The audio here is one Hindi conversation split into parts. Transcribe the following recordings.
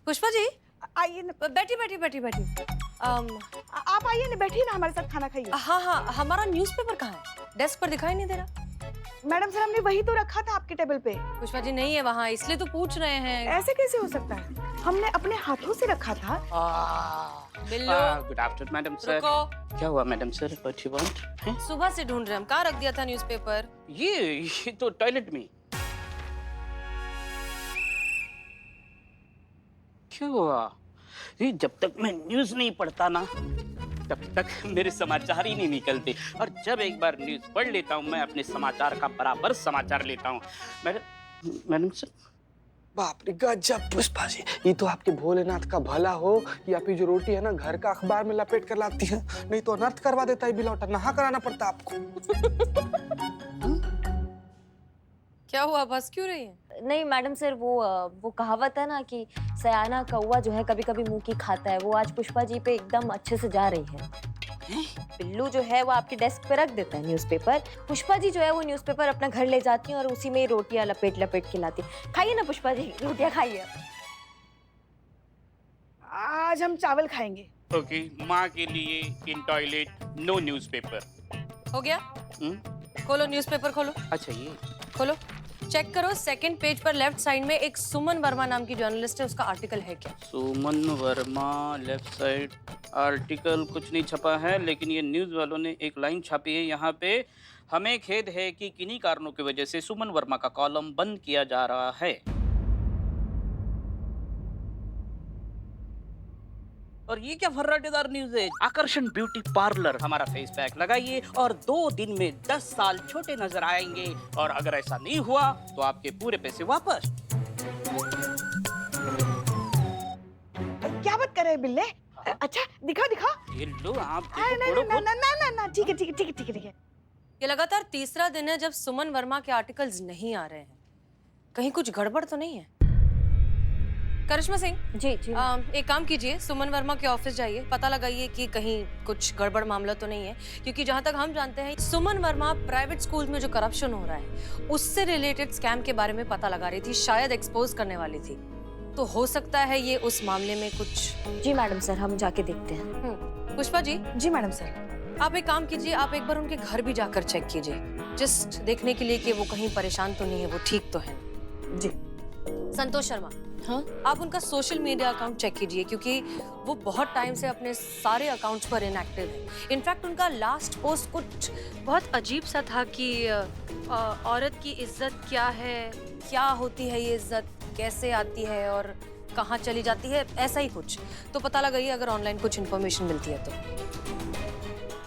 पुष्पा जी आइए ना, बैठी बैठी बैठी बैठी। आप आइए ना, बैठिए ना, हमारे साथ खाना खाइए। हाँ हाँ, हमारा न्यूज़पेपर कहाँ है? डेस्क पर दिखाई नहीं दे रहा। मैडम सर, हमने वही तो रखा था आपके टेबल पे। पुष्पा जी नहीं है वहाँ, इसलिए तो पूछ रहे हैं। ऐसे कैसे हो सकता है? हमने अपने हाथों से रखा था। बिल्लो गुड आफ्टरनून मैडम सर। रुको, क्या हुआ madam sir? What you want? सुबह से ढूंढ रहे हम, कहाँ रख दिया था न्यूज़पेपर? ये तो टॉयलेट में। क्या हुआ? ये जब तक मैं न्यूज़ नहीं पढ़ता ना, तब तक मेरे समाचार ही नहीं निकलते, और जब एक बार न्यूज़ पढ़ लेता हूँ मैं अपने समाचार का बराबर समाचार लेता हूँ। Madam sir. बाप रे गजब पुष्पा जी, ये तो आपके भोलेनाथ का भला हो कि आप ही जो रोटी है ना घर का अखबार में लपेट कर लाती है, नहीं तो अनर्थ करवा देता है बिलौटा, नहा कराना पड़ता आपको। क्या हुआ, बस क्यों रही है? नहीं मैडम सर, वो कहावत है ना कि सयाना कौवा जो है कभी कभी मुंह की खाता है, वो आज पुष्पा जी पे एकदम अच्छे से जा रही है। पिल्लू जो है वो आपके डेस्क पे रख देता है न्यूज़पेपर, पुष्पा जी जो है वो न्यूज़पेपर अपना घर ले जाती हैं और उसी में रोटियां लपेट लपेट के लाती हैं। खाइए ना पुष्पा जी, रोटियां खाइए। आज हम चावल खाएंगे। ओके, माँ के लिए इन टॉयलेट नो न्यूज़पेपर। हो गया? खोलो न्यूज़पेपर, खोलो अच्छा ये खोलो, चेक करो सेकंड पेज पर लेफ्ट साइड में एक सुमन वर्मा नाम की जर्नलिस्ट है, उसका आर्टिकल है क्या? सुमन वर्मा, लेफ्ट साइड आर्टिकल कुछ नहीं छपा है, लेकिन ये न्यूज़ वालों ने एक लाइन छापी है यहाँ पे। हमें खेद है कि किन्हीं कारणों की वजह से सुमन वर्मा का कॉलम बंद किया जा रहा है। और ये क्या फर्राटेदार न्यूज़ है? आकर्षण ब्यूटी पार्लर हमारा फेस पैक लगाइए और 2 दिन में 10 साल छोटे नजर आएंगे, और अगर ऐसा नहीं हुआ तो आपके पूरे पैसे वापस। क्या बात कर रहे हैं बिल्ले? अच्छा दिखाओ दिखाओ। ये लो आप नहीं देखो, नहीं नहीं नहीं नहीं, ठीक है ठीक है ठीक है ठीक है ठीक है। ये लगातार तीसरा दिन है जब सुमन वर्मा के आर्टिकल्स नहीं आ रहे हैं। कहीं कुछ गड़बड़ तो नहीं है? करिश्मा सिंह जी जी। एक काम कीजिए, सुमन वर्मा के ऑफिस जाइए, पता लगाइए कि कहीं कुछ गड़बड़ मामला तो नहीं है, क्योंकि जहां तक हम जानते हैं सुमन वर्मा प्राइवेट स्कूल में जो करप्शन हो रहा है उससे रिलेटेड स्कैम के बारे में पता लगा रही थी, शायद एक्सपोज करने वाली थी। तो हो सकता है ये उस मामले में कुछ। जी मैडम सर, हम जाके देखते हैं। पुष्पा जी, जी मैडम सर। आप एक काम कीजिए, आप एक बार उनके घर भी जाकर चेक कीजिए, जस्ट देखने के लिए कि वो कहीं परेशान तो नहीं है, वो ठीक तो है। जी। संतोष शर्मा, हाँ आप उनका सोशल मीडिया अकाउंट चेक कीजिए, क्योंकि वो बहुत टाइम से अपने सारे अकाउंट्स पर इनएक्टिव है। इनफैक्ट उनका लास्ट पोस्ट कुछ बहुत अजीब सा था कि औरत की इज्जत क्या है, क्या होती है ये इज्जत, कैसे आती है और कहाँ चली जाती है, ऐसा ही कुछ। तो पता लगाइए अगर ऑनलाइन कुछ इन्फॉर्मेशन मिलती है तो,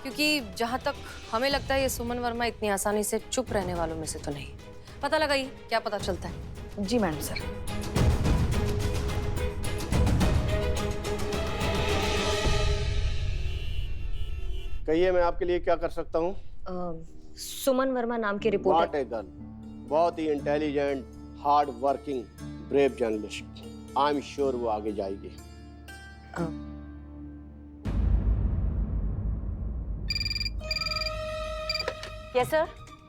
क्योंकि जहाँ तक हमें लगता है ये सुमन वर्मा इतनी आसानी से चुप रहने वालों में से तो नहीं। पता लगाइए क्या पता चलता है। जी मैडम सर। कहिए मैं आपके लिए क्या कर सकता हूँ? सुमन वर्मा नाम की रिपोर्टर। नॉट ए गर्ल, बहुत ही intelligent, hard working, brave journalist. I am sure वो आगे जाएगी। Yes sir.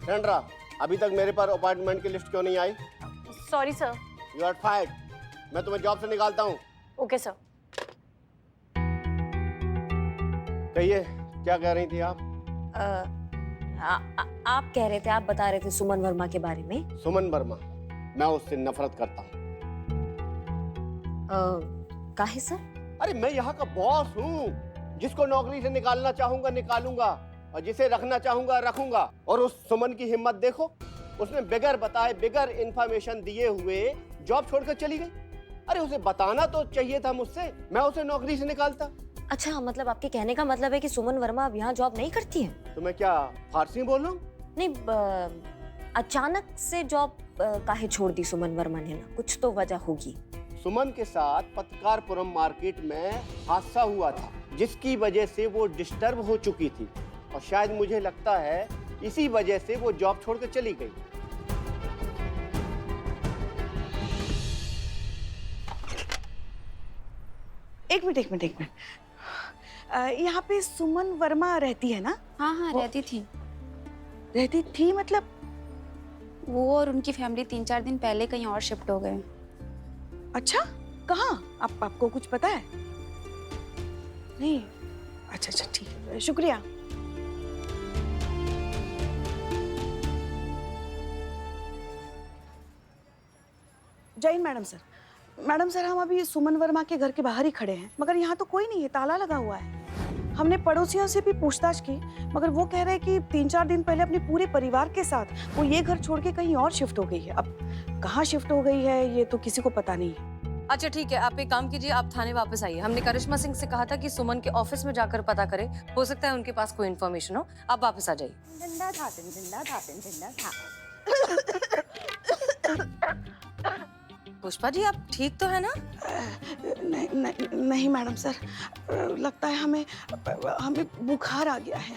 सेंड्रा, अभी तक मेरे पर अपॉइंटमेंट की लिस्ट क्यों नहीं आई? Sorry sir. You are fired. मैं तुम्हें जॉब से निकालता हूँ। Okay sir. कहिए क्या कह रही थी आप? आप कह रहे थे, आप बता रहे थे सुमन वर्मा के बारे में। सुमन वर्मा, मैं उससे नफरत करता हूँ। काहे सर? अरे मैं यहाँ का बॉस हूँ, जिसको नौकरी से निकालना चाहूंगा निकालूंगा, और जिसे रखना चाहूंगा रखूंगा। और उस सुमन की हिम्मत देखो, उसने बगैर बताए, बगैर इंफॉर्मेशन दिए हुए जॉब छोड़कर चली गई। अरे उसे बताना तो चाहिए था मुझसे, मैं उसे नौकरी से निकालता। अच्छा, मतलब आपके कहने का मतलब है कि सुमन वर्मा अब यहाँ जॉब नहीं करती है? तो मैं क्या फारसी बोल रहा हूँ? नहीं, अचानक से जॉब काहे छोड़ दी सुमन वर्मा ने ना? कुछ तो वजह होगी। सुमन के साथ पत्रकारपुरम मार्केट में हादसा हुआ था, जिसकी वजह से वो डिस्टर्ब हो चुकी थी, और शायद मुझे लगता है इसी वजह से वो जॉब छोड़कर चली गई। एक मिनट। यहाँ पे सुमन वर्मा रहती है ना? हाँ हाँ, रहती थी। रहती थी मतलब? वो और उनकी फैमिली 3-4 दिन पहले कहीं और शिफ्ट हो गए। अच्छा, कहाँ? आपको कुछ पता है? नहीं। अच्छा ठीक है, शुक्रिया। जय Hind madam sir. Madam sir, हम अभी सुमन वर्मा के घर के बाहर ही खड़े हैं, मगर यहाँ तो कोई नहीं है, ताला लगा हुआ है। हमने पड़ोसियों से भी पूछताछ की, मगर वो कह रहे हैं कि 3-4 दिन पहले अपने पूरे परिवार के साथ वो ये घर छोड़ के कहीं और शिफ्ट हो गई है। अब कहाँ शिफ्ट हो गई है ये तो किसी को पता नहीं है। अच्छा ठीक है, आप एक काम कीजिए, आप थाने वापस आइए। हमने करिश्मा सिंह से कहा था कि सुमन के ऑफिस में जाकर पता करें, हो सकता है उनके पास कोई इन्फॉर्मेशन हो। आप वापस आ जाइए। पुष्पा जी, आप ठीक तो है ना? नहीं मैडम सर, लगता है हमें बुखार आ गया है।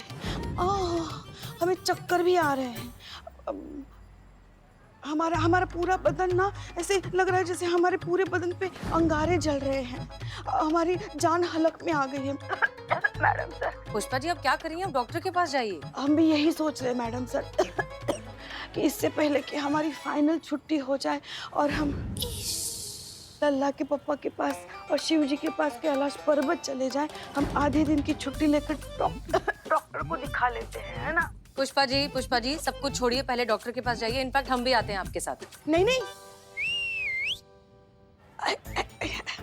हमें चक्कर भी आ रहे हैं। हमारा पूरा बदन ना ऐसे लग रहा है जैसे हमारे पूरे बदन पे अंगारे जल रहे हैं। हमारी जान हलक में आ गई है मैडम सर। पुष्पा जी, आप क्या करिए, आप डॉक्टर के पास जाइए। हम भी यही सोच रहे हैं मैडम सर कि इससे पहले कि हमारी फाइनल छुट्टी हो जाए और हम लल्ला के पापा के पास और शिव जी के पास कैलाश पर्वत चले जाएं, हम आधे दिन की छुट्टी लेकर डॉक्टर को दिखा लेते हैं, है ना? पुष्पा जी, सब कुछ छोड़िए, पहले डॉक्टर के पास जाइए। इनफैक्ट हम भी आते हैं आपके साथ। नहीं।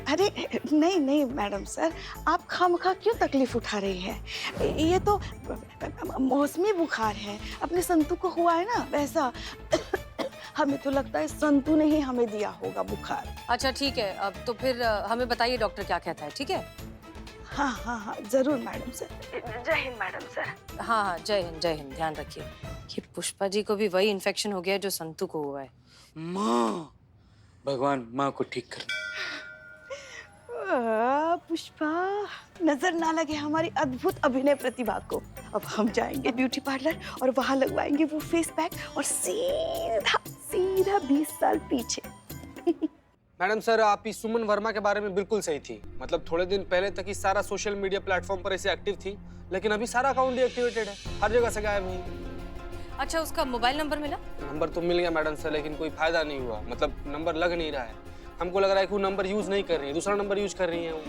अरे नहीं मैडम सर, आप खामखा क्यों तकलीफ उठा रही हैं? ये तो मौसमी बुखार है, अपने संतू को हुआ है ना वैसा। हमें तो लगता है संतू ने ही हमें दिया होगा बुखार। अच्छा ठीक है, अब तो फिर हमें बताइए डॉक्टर क्या कहता है, ठीक है? हाँ जरूर मैडम सर। जय हिंद मैडम सर। हाँ, जय हिंद, ध्यान रखिए। कि पुष्पा जी को भी वही इन्फेक्शन हो गया है जो संतू को हुआ है। माँ, भगवान माँ को ठीक कर। पुष्पा, नजर ना लगे हमारी अद्भुत अभिनय प्रतिभा को। अब हम जाएंगे ब्यूटी पार्लर और वहां लगवाएंगे वो फेस पैक और सीधा 20 साल पीछे। मैडम सर, आप इस सुमन वर्मा के बारे में बिल्कुल सही थी। मतलब थोड़े दिन पहले तक ही सारा सोशल मीडिया प्लेटफॉर्म पर ऐसे एक्टिव थी, लेकिन अभी सारा अकाउंट डीएक्टिवेटेड है, हर जगह से गायब हुई। अच्छा, उसका मोबाइल नंबर मिला? नंबर तो मिल गया मैडम सर, लेकिन कोई फायदा नहीं हुआ। मतलब नंबर लग नहीं रहा है। हमको लग रहा है कि वो नंबर यूज नहीं कर रही है, दूसरा नंबर यूज कर रही है वो।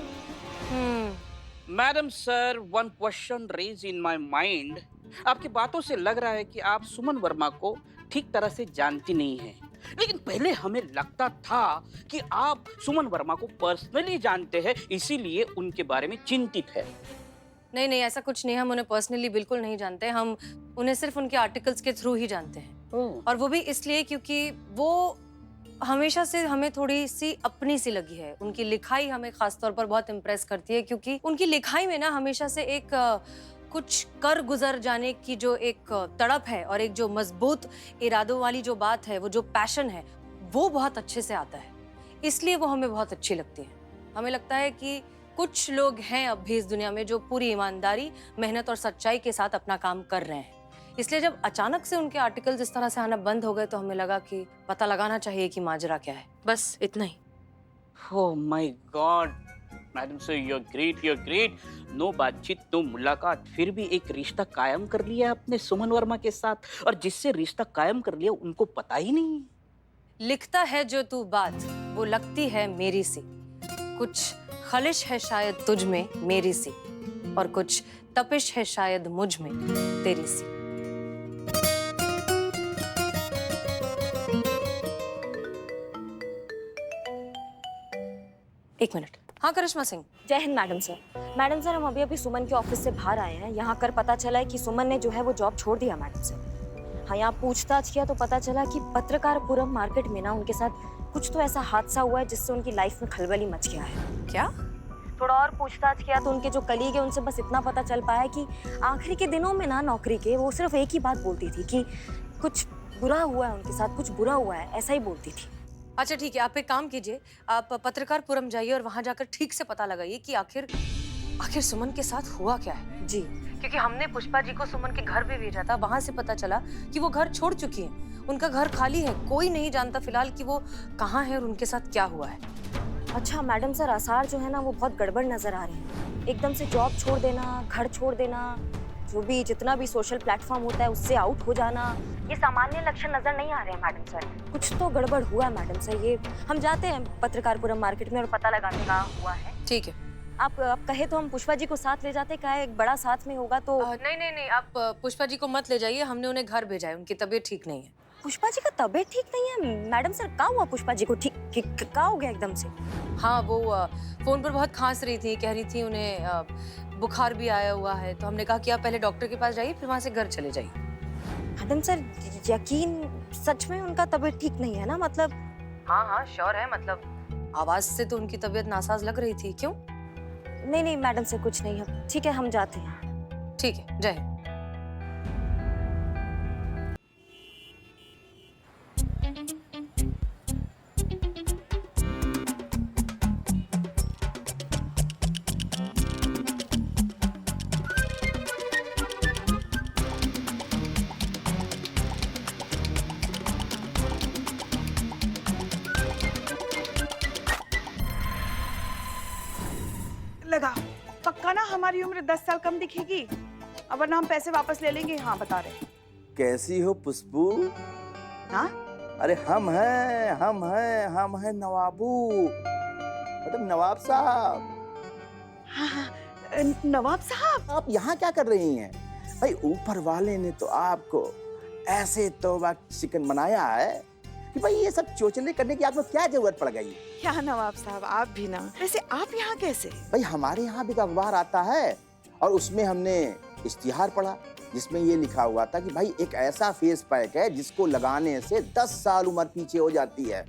Madam sir, one question raise in my mind. आपकी बातों से लग रहा है कि आप सुमन वर्मा को ठीक तरह से जानती नहीं हैं। लेकिन पहले हमें लगता था कि आप सुमन वर्मा को पर्सनली जानते हैं, इसीलिए उनके बारे में चिंतित है। नहीं, ऐसा कुछ नहीं। हम उन्हें पर्सनली बिल्कुल नहीं जानते। हम उन्हें सिर्फ उनके आर्टिकल्स के थ्रू ही जानते हैं। और वो भी इसलिए क्योंकि वो हमेशा से हमें थोड़ी सी अपनी सी लगी है। उनकी लिखाई हमें खासतौर पर बहुत इम्प्रेस करती है, क्योंकि उनकी लिखाई में ना हमेशा से एक कुछ कर गुजर जाने की जो एक तड़प है और एक जो मजबूत इरादों वाली जो बात है, वो जो पैशन है, वो बहुत अच्छे से आता है। इसलिए वो हमें बहुत अच्छी लगती है। हमें लगता है कि कुछ लोग हैं अब भी इस दुनिया में जो पूरी ईमानदारी, मेहनत और सच्चाई के साथ अपना काम कर रहे हैं। इसलिए जब अचानक से उनके आर्टिकल्स इस तरह से आना बंद हो गए तो हमें लगा कि पता लगाना चाहिए कि माजरा क्या है। बस इतना ही। Oh my god, madam sir, you are great. No बातचीत, नो मुलाकात, फिर भी एक रिश्ता कायम कर लिया आपने सुमन वर्मा के साथ, और जिससे रिश्ता कायम कर लिया उनको पता ही नहीं। लिखता है जो तू बात, वो लगती है मेरी सी। कुछ खलिश है शायद तुझ में मेरी सी, और कुछ तपिश है शायद मुझ में तेरी सी। एक मिनट। हाँ करिश्मा सिंह। जय Hind madam sir. Madam sir, हम अभी सुमन के ऑफिस से बाहर आए हैं। यहाँ कर पता चला है कि सुमन ने जो है वो जॉब छोड़ दिया मैडम सर। हाँ, यहाँ पूछताछ किया तो पता चला कि पत्रकारपुरम मार्केट में ना उनके साथ कुछ तो ऐसा हादसा हुआ है जिससे उनकी लाइफ में खलबली मच गया है। क्या? थोड़ा और पूछताछ किया तो उनके जो कलीग है उनसे बस इतना पता चल पाया कि आखिरी के दिनों में ना नौकरी के वो सिर्फ एक ही बात बोलती थी कि कुछ बुरा हुआ है उनके साथ, कुछ बुरा हुआ है, ऐसा ही बोलती थी। अच्छा ठीक है, आप एक काम कीजिए, आप पत्रकारपुरम जाइए और वहां जाकर ठीक से पता लगाइए कि आखिर सुमन के साथ हुआ क्या है। जी, क्योंकि हमने पुष्पा जी को सुमन के घर भी भेजा था, वहां से पता चला कि वो घर छोड़ चुकी हैं। उनका घर खाली है, कोई नहीं जानता फिलहाल कि वो कहाँ है और उनके साथ क्या हुआ है। अच्छा मैडम सर, आसार जो है ना वो बहुत गड़बड़ नजर आ रहे हैं। एकदम से जॉब छोड़ देना, घर छोड़ देना, जो भी जितना भी सोशल प्लेटफॉर्म होता है उससे आउट हो जाना, ये सामान्य लक्षण नजर नहीं आ रहे हैं मैडम सर। कुछ तो गड़बड़ हुआ है मैडम सर। ये हम जाते हैं पत्रकारपुरम मार्केट में और पता लगाने का हुआ है। ठीक है। आप कहे तो हम पुष्पा जी को साथ ले जाते, क्या एक बड़ा साथ में होगा तो। नहीं, आप पुष्पा जी को मत ले जाइए, हमने उन्हें घर भेजा है, उनकी तबीयत ठीक नहीं है। पुष्पा जी का तबीयत ठीक नहीं है मैडम सर? क्या हुआ पुष्पा जी को? ठीक क्या हो गया एकदम से? हाँ, वो फोन पर बहुत खांस रही थी, कह रही थी उन्हें बुखार भी आया हुआ है, तो हमने कहा कि आप पहले डॉक्टर के पास जाइए, फिर वहाँ से घर चले जाइए। मैडम सर यकीन सच में उनका तबीयत ठीक नहीं है ना? मतलब हाँ, श्योर है, मतलब आवाज से तो उनकी तबीयत नासाज लग रही थी। क्यों? नहीं मैडम सर कुछ नहीं है। ठीक है हम जाते हैं। ठीक है, जय हिंद। लगा पक्का ना हमारी उम्र 10 साल कम दिखेगी, अब वरना हम पैसे वापस ले लेंगे। हाँ बता रहे। कैसी हो पुष्पू? हाँ अरे हम हैं नवाबू, मतलब नवाब साहब। हाँ, नवाब साहब आप यहाँ क्या कर रही हैं? भाई ऊपर वाले ने तो आपको ऐसे तौबा चिकन बनाया है कि भाई ये सब चोचले करने की आपको क्या जरूरत पड़ गई? क्या नवाब साहब आप भी ना। वैसे आप यहाँ कैसे? भाई हमारे यहाँ भी तो अखबार आता है और उसमें हमने इश्तिहार पढ़ा जिसमें ये लिखा हुआ था कि भाई एक ऐसा फेस पैक है जिसको लगाने से 10 साल उम्र पीछे हो जाती है।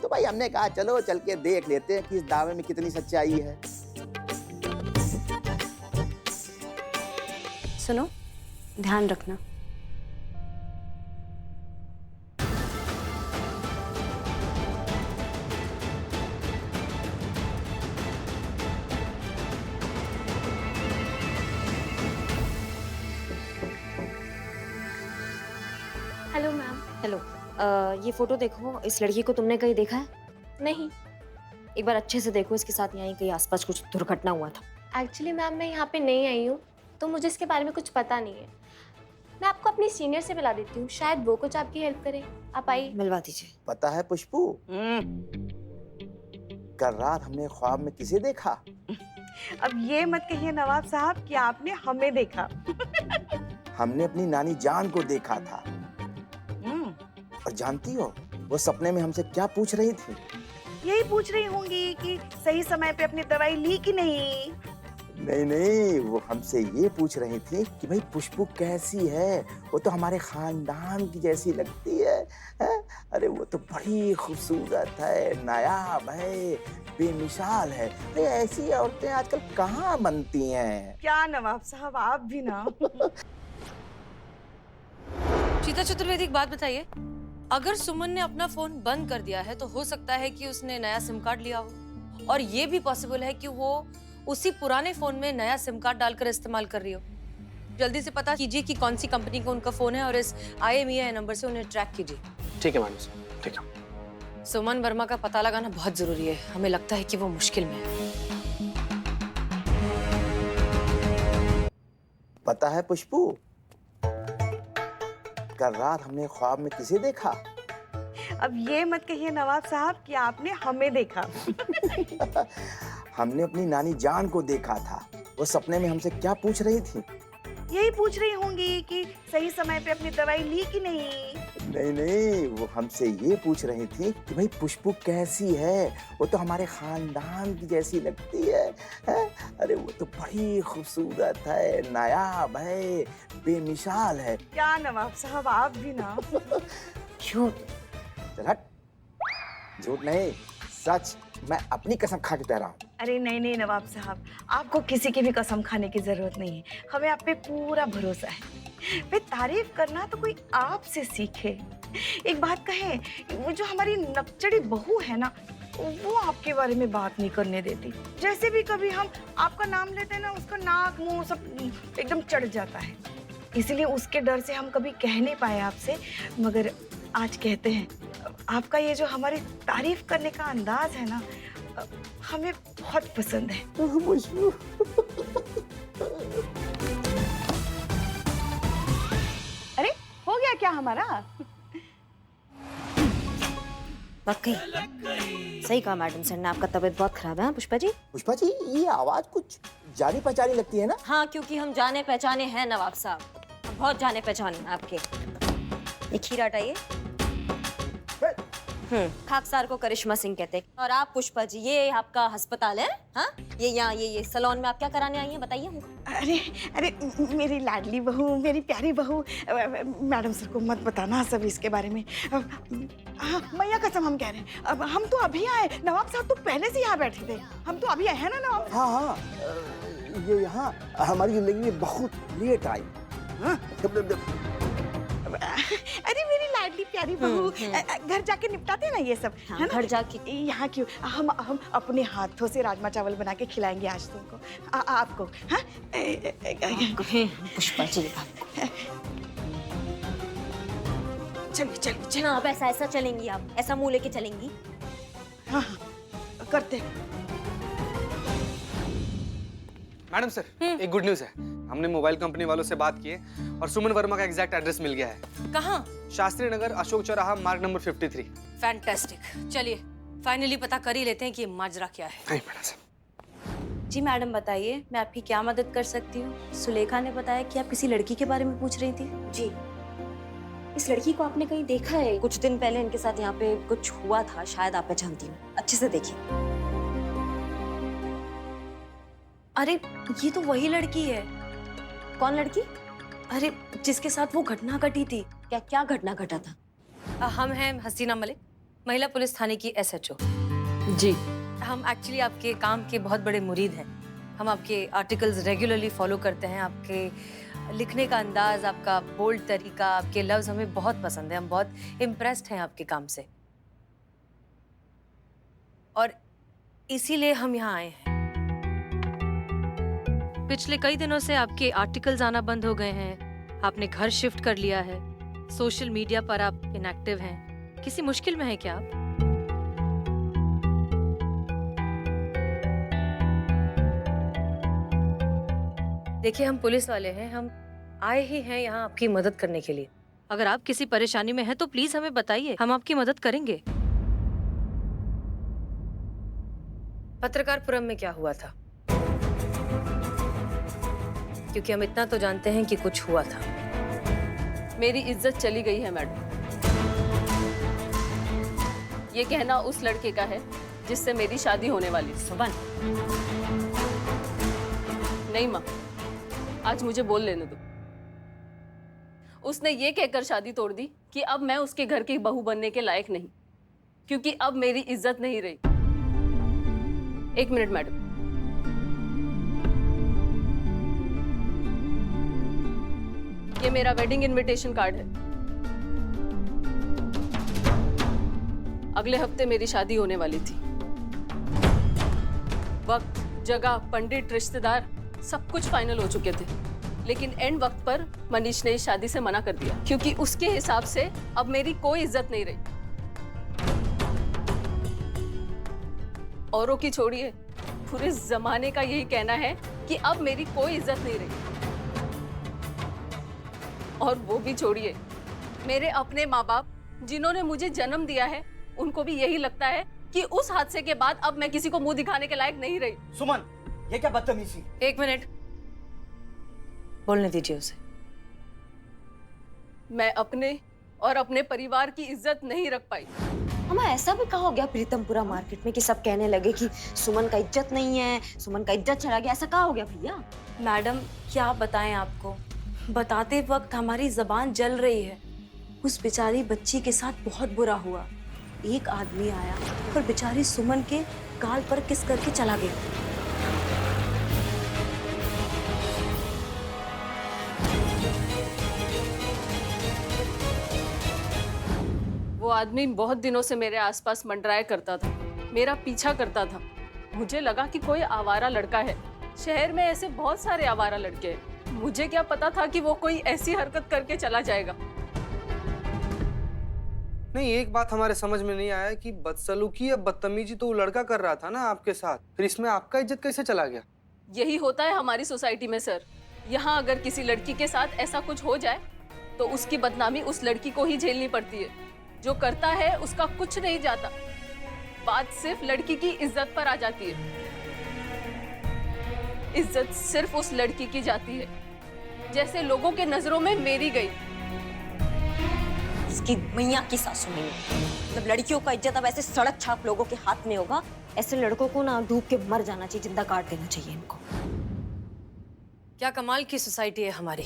तो भाई हमने कहा चलो चल के देख लेते हैं कि इस दावे में कितनी सच्चाई है। सुनो, ध्यान रखना। Hello ma'am. हेलो। ये फोटो देखो, इस लड़की को तुमने कहीं देखा है? नहीं, एक बार अच्छे से देखो, इसके साथ यहाँ कहीं आसपास कुछ दुर्घटना हुआ था। एक्चुअली मैम मैं यहाँ पे नई आई हूँ तो मुझे इसके बारे में कुछ पता नहीं है। मैं आपको अपनी सीनियर से मिला देती हूँ, शायद वो कुछ आपकी हेल्प करे। आप आइए। मिलवा दीजिए। पता है पुष्पू, कल रात हमने ख्वाब में किसे देखा? अब ये मत कहिए नवाब साहब कि आपने हमें देखा। हमने अपनी नानी जान को देखा था। और जानती हो वो सपने में हमसे क्या पूछ रही थी? यही पूछ रही होंगी कि सही समय पे अपनी दवाई ली कि नहीं। नहीं, वो हमसे ये पूछ रही थी कि भाई पुष्पू कैसी है, वो तो हमारे खानदान की जैसी लगती है, हैं? अरे वो तो बड़ी खूबसूरत है, नायाब है, बेमिसाल है। अरे ऐसी औरतें आजकल कहाँ बनती हैं? क्या नवाब साहब आप भी ना। चीता चतुर्वेदी, एक बात बताइए, अगर सुमन ने अपना फोन बंद कर दिया है तो हो सकता है कि उसने नया सिम कार्ड लिया हो, और ये भी पॉसिबल है कि वो उसी पुराने फोन में नया सिम कार्ड डालकर इस्तेमाल कर रही हो। जल्दी से पता कीजिए कि कौन सी कंपनी का उनका फोन है और इस IMEI नंबर से उन्हें ट्रैक कीजिए। ठीक है मैडम साहब, ठीक है। सुमन वर्मा का पता लगाना बहुत जरूरी है, हमें लगता है कि वो मुश्किल में है। पता है पुष्पू, कल रात हमने ख्वाब में किसे देखा? अब ये मत कहिए नवाब साहब कि आपने हमें देखा। हमने अपनी नानी जान को देखा था। वो सपने में हमसे क्या पूछ रही थी? यही पूछ रही होंगी कि सही समय पे अपनी दवाई ली कि नहीं। नहीं, वो हमसे ये पूछ रही थी कि भाई पुष्पू कैसी है, वो तो हमारे खानदान की जैसी लगती है, हैं? अरे वो तो बड़ी खूबसूरत है, नायाब है, बेमिसाल है। क्या नवाब साहब आप भी ना। झूठ। चल हट, झूठ नहीं सच, मैं अपनी कसम खा के कह रहा हूँ। अरे नहीं नवाब साहब, आपको किसी की भी कसम खाने की जरूरत नहीं है, हमें आप पे पूरा भरोसा है। वे तारीफ करना तो कोई आपसे सीखे। एक बात कहें, वो जो हमारी नकचड़ी बहू है ना, वो आपके बारे में बात नहीं करने देती। जैसे भी कभी हम आपका नाम लेते हैं ना, उसका नाक मुंह सब एकदम चढ़ जाता है। इसलिए उसके डर से हम कभी कह नहीं पाए आपसे, मगर आज कहते हैं। आपका ये जो हमारी तारीफ करने का अंदाज है ना, हमें बहुत पसंद है। हमारा। वाकई सही कहा मैडम सर ने, आपका तबीयत बहुत खराब है। हाँ, पुष्पा जी? पुष्पा जी, ये आवाज कुछ जानी पहचानी लगती है ना? हाँ, क्योंकि हम जाने पहचाने हैं नवाब साहब, हम बहुत जाने पहचाने हैं आपके। ये खीरा हटाइए। खाकसार को करिश्मा सिंह कहते हैं। और आप पुष्पा जी, ये आपका अस्पताल है? हाँ, ये यहाँ ये सलोन में आप क्या कराने आई हैं, बताइए हमको। अरे अरे, मेरी लाडली बहू, मेरी प्यारी बहू, मैडम सर को मत बताना सब इसके बारे में। हाँ, मैया कसम हम कह रहे हैं। अब हम तो अभी आए, नवाब साहब तो पहले से यहाँ बैठे थे। हम तो अभी आए हैं ना नवाब साहब? हाँ हाँ, ये यहाँ हमारी जिंदगी में बहुत लेट आई। हाँ? अरे मेरी लाडली प्यारी बहू, घर जाके निपटाते हैं ना ये सब, हाँ, है ना? घर जाके। यहाँ क्यों, हम अपने हाथों से राजमा चावल बना के खिलाएंगे आज तुमको, आपको। हाँ, पुष्पा जी, चलिए चलिए चलिए। हाँ, अब ऐसा चलेंगी आप, ऐसा मुंह लेके चलेंगी? हाँ हाँ, करते हैं। मैडम सर, एक गुड न्यूज़ है। हमने मोबाइल कंपनी वालों से बात की है और सुमन वर्मा का एग्जैक्ट एड्रेस मिल गया है। कहाँ? शास्त्री नगर, अशोक चौराहा, मार्ग नंबर 53। फैंटास्टिक। चलिए फाइनली पता कर ही लेते हैं कि ये माजरा क्या है। नहीं मैडम सर। जी मैडम बताइए, मैं आपकी क्या मदद कर सकती हूँ? सुलेखा ने बताया कि आप किसी लड़की के बारे में पूछ रही थी। जी, इस लड़की को आपने कहीं देखा है? कुछ दिन पहले इनके साथ यहाँ पे कुछ हुआ था, शायद आप पहचानती हो। अच्छे से देखिए। अरे ये तो वही लड़की है। कौन लड़की? अरे जिसके साथ वो घटना घटी थी। क्या क्या घटना घटा था? हम हैं हसीना मलिक, महिला पुलिस थाने की SHO। जी। हम एक्चुअली आपके काम के बहुत बड़े मुरीद हैं। हम आपके आर्टिकल्स रेगुलरली फॉलो करते हैं। आपके लिखने का अंदाज, आपका बोल्ड तरीका, आपके लफ्ज हमें बहुत पसंद है। हम बहुत इम्प्रेस्ड हैं आपके काम से और इसीलिए हम यहाँ आए हैं। पिछले कई दिनों से आपके आर्टिकल्स आना बंद हो गए हैं। आपने घर शिफ्ट कर लिया है। सोशल मीडिया पर आप इनएक्टिव हैं। किसी मुश्किल में हैं क्या आप? देखिए, हम पुलिस वाले हैं। हम आए ही हैं यहाँ आपकी मदद करने के लिए। अगर आप किसी परेशानी में हैं तो प्लीज हमें बताइए, हम आपकी मदद करेंगे। पत्रकारपुरम में क्या हुआ था? क्योंकि हम इतना तो जानते हैं कि कुछ हुआ था। मेरी इज्जत चली गई है मैडम। ये कहना उस लड़के का है जिससे मेरी शादी होने वाली। सुमन, नहीं माँ, आज मुझे बोल लेने दो। उसने ये कहकर शादी तोड़ दी कि अब मैं उसके घर की बहू बनने के लायक नहीं, क्योंकि अब मेरी इज्जत नहीं रही। एक मिनट मैडम, ये मेरा वेडिंग इनविटेशन कार्ड है। अगले हफ्ते मेरी शादी होने वाली थी। वक्त, जगह, पंडित, रिश्तेदार सब कुछ फाइनल हो चुके थे, लेकिन एंड वक्त पर मनीष ने इस शादी से मना कर दिया, क्योंकि उसके हिसाब से अब मेरी कोई इज्जत नहीं रही। औरों की छोड़िए, पूरे जमाने का यही कहना है कि अब मेरी कोई इज्जत नहीं रही। और वो भी छोड़िए, मेरे अपने माँ बाप जिन्होंने मुझे जन्म दिया है, उनको भी यही लगता है कि उस हादसे के बाद अब मैं किसी को मुंह दिखाने के लायक नहीं रही। सुमन, ये क्या बदतमीजी? एक मिनट, बोलने दीजिए उसे। मैं अपने और अपने परिवार की इज्जत नहीं रख पाई। हमें ऐसा भी कहा हो गया प्रीतमपुरा मार्केट में कि सब कहने लगे कि सुमन का इज्जत नहीं है, सुमन का इज्जत चला गया, ऐसा कहा हो गया भैया? मैडम क्या बताएं आपको, बताते वक्त हमारी जबान जल रही है। उस बेचारी बच्ची के साथ बहुत बुरा हुआ। एक आदमी आया और बेचारी सुमन के गाल पर किस करके चला गया। वो आदमी बहुत दिनों से मेरे आसपास मंडराया करता था, मेरा पीछा करता था। मुझे लगा कि कोई आवारा लड़का है। शहर में ऐसे बहुत सारे आवारा लड़के हैं। मुझे क्या पता था कि वो कोई ऐसी हरकत करके चला जाएगा। नहीं, एक बात हमारे समझ में नहीं आया कि बदसलूकी या बदतमीजी तो वो लड़का कर रहा था ना आपके साथ, फिर इसमें आपका इज्जत कैसे चला गया? यही होता है हमारी सोसाइटी में सर। यहाँ अगर किसी लड़की के साथ ऐसा कुछ हो जाए तो उसकी बदनामी उस लड़की को ही झेलनी पड़ती है। जो करता है उसका कुछ नहीं जाता, बात सिर्फ लड़की की इज्जत पर आ जाती है। इज्जत सिर्फ उस लड़की की जाती है जैसे लोगों के नजरों में मेरी गई। इसकी मैया की सासू नहीं है। मतलब लड़कियों का इज्जत अब ऐसे सड़क छाप लोगों के हाथ में होगा। ऐसे लड़कों को ना डूब के मर जाना चाहिए, जिंदा काट देना चाहिए इनको। क्या कमाल की सोसाइटी है हमारी,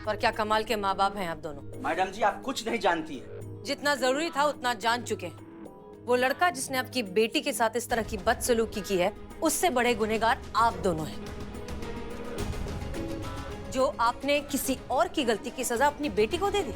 और क्या कमाल के माँ बाप हैं आप दोनों। मैडम जी आप कुछ नहीं जानती है। जितना जरूरी था उतना जान चुके हैं। वो लड़का जिसने आपकी बेटी के साथ इस तरह की बदसलूकी की है, उससे बड़े गुनहगार आप दोनों हैं। जो आपने किसी और की गलती की सजा अपनी बेटी को दे दी।